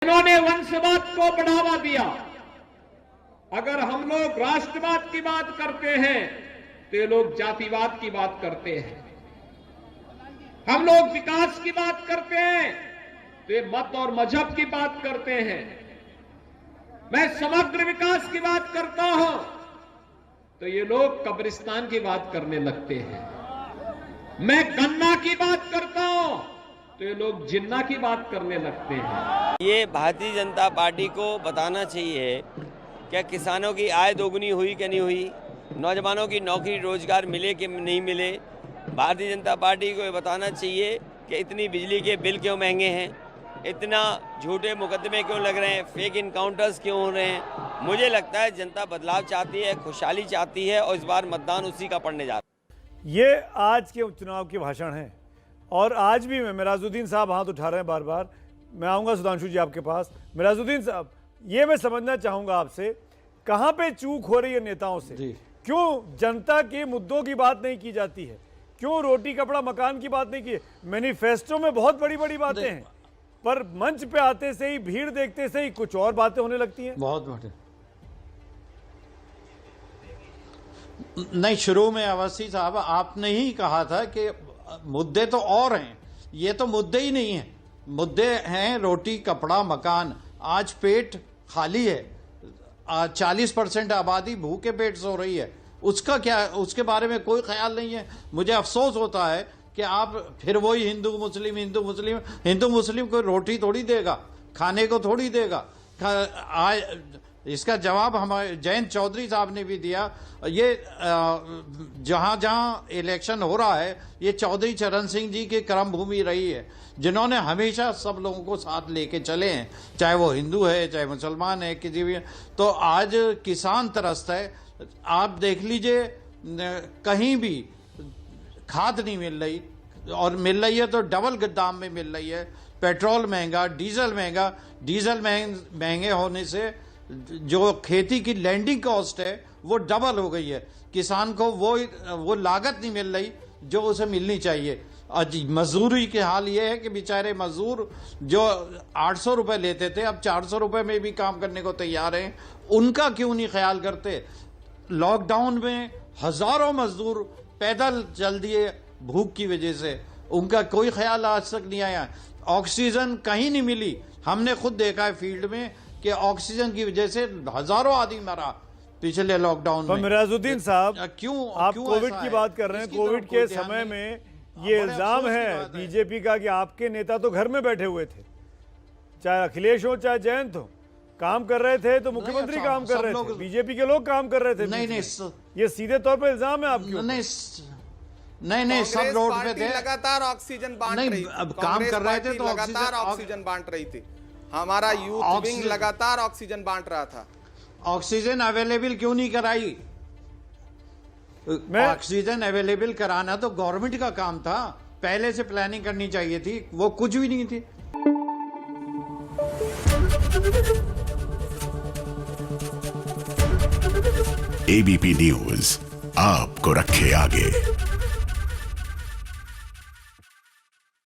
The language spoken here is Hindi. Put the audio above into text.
इन्होंने वंशवाद को बढ़ावा दिया। अगर हम लोग राष्ट्रवाद की बात करते हैं तो ये लोग जातिवाद की बात करते हैं। हम लोग विकास की बात करते हैं तो ये मत और मजहब की बात करते हैं। मैं समग्र विकास की बात करता हूं तो ये लोग कब्रिस्तान की बात करने लगते हैं। मैं गन्ना की बात करता हूं तो ये लोग जिन्ना की बात करने लगते हैं। ये भारतीय जनता पार्टी को बताना चाहिए क्या किसानों की आय दोगुनी हुई कि नहीं हुई, नौजवानों की नौकरी रोजगार मिले कि नहीं मिले। भारतीय जनता पार्टी को ये बताना चाहिए कि इतनी बिजली के बिल क्यों महंगे हैं, इतना झूठे मुकदमे क्यों लग रहे हैं, फेक इनकाउंटर्स क्यों हो रहे हैं। मुझे लगता है जनता बदलाव चाहती है, खुशहाली चाहती है और इस बार मतदान उसी का पड़ने जा रहा है। ये आज के उपचुनाव के भाषण हैं और आज भी मैं मिराजुद्दीन साहब हाथ उठा रहे हैं बार बार। मैं आऊँगा सुधांशु जी आपके पास। मिराजुद्दीन साहब, ये मैं समझना चाहूँगा आपसे, कहाँ पे चूक हो रही है नेताओं से? क्यों जनता के मुद्दों की बात नहीं की जाती है? क्यों रोटी कपड़ा मकान की बात नहीं की? मैनिफेस्टो में बहुत बड़ी बड़ी बातें हैं पर मंच पे आते से ही, भीड़ देखते से ही कुछ और बातें होने लगती हैं। बहुत बड़े नहीं, शुरू में अवस्थी साहब आपने ही कहा था कि मुद्दे तो और हैं, ये तो मुद्दे ही नहीं है। मुद्दे हैं रोटी कपड़ा मकान। आज पेट खाली है, 40% आबादी भूखे पेट सो रही है। उसका क्या, उसके बारे में कोई ख्याल नहीं है। मुझे अफसोस होता है कि आप फिर वही हिंदू मुस्लिम को रोटी थोड़ी देगा, खाने को थोड़ी देगा। इसका जवाब हमारे जयंत चौधरी साहब ने भी दिया। ये जहां जहां इलेक्शन हो रहा है ये चौधरी चरण सिंह जी की कर्म भूमि रही है, जिन्होंने हमेशा सब लोगों को साथ लेके चले हैं, चाहे वो हिंदू है चाहे मुसलमान है, किसी भी। तो आज किसान त्रस्त है। आप देख लीजिए, कहीं भी खाद नहीं मिल रही और मिल रही है तो डबल दाम में मिल रही है। पेट्रोल महंगा, डीजल महंगा। डीजल महंगे होने से जो खेती की लैंडिंग कॉस्ट है वो डबल हो गई है। किसान को वो लागत नहीं मिल रही जो उसे मिलनी चाहिए। मजदूरी के हाल ये है कि बेचारे मजदूर जो 800 रुपए लेते थे अब 400 रुपए में भी काम करने को तैयार हैं। उनका क्यों नहीं ख्याल करते? लॉकडाउन में हजारों मजदूर पैदल चल दिए भूख की वजह से, उनका कोई ख्याल आज तक नहीं आया। ऑक्सीजन कहीं नहीं मिली। हमने खुद देखा है फील्ड में कि ऑक्सीजन की वजह से हजारों आदमी मरा पिछले लॉकडाउन में। मिराजुद्दीन साहब, क्यों आप कोविड की बात कर रहे हैं। कोविड के समय में ये इल्जाम है बीजेपी का कि आपके नेता तो घर में बैठे हुए थे, चाहे अखिलेश हो चाहे जयंत हो, काम कर रहे थे तो मुख्यमंत्री काम कर रहे थे, बीजेपी के लोग काम कर रहे थे। नहीं, ये सीधे तौर पे इल्जाम है आपके। नहीं, सब रोड पे थे, लगातार ऑक्सीजन बांट रही थी। अब काम कर रहे थे तो लगातार ऑक्सीजन बांट रही थी। हमारा यूथ विंग लगातार ऑक्सीजन बांट रहा था। ऑक्सीजन अवेलेबल क्यों नहीं कराई? ऑक्सीजन अवेलेबल कराना तो गवर्नमेंट का काम था, पहले से प्लानिंग करनी चाहिए थी। वो कुछ भी नहीं थी। एबीपी न्यूज आपको रखे आगे।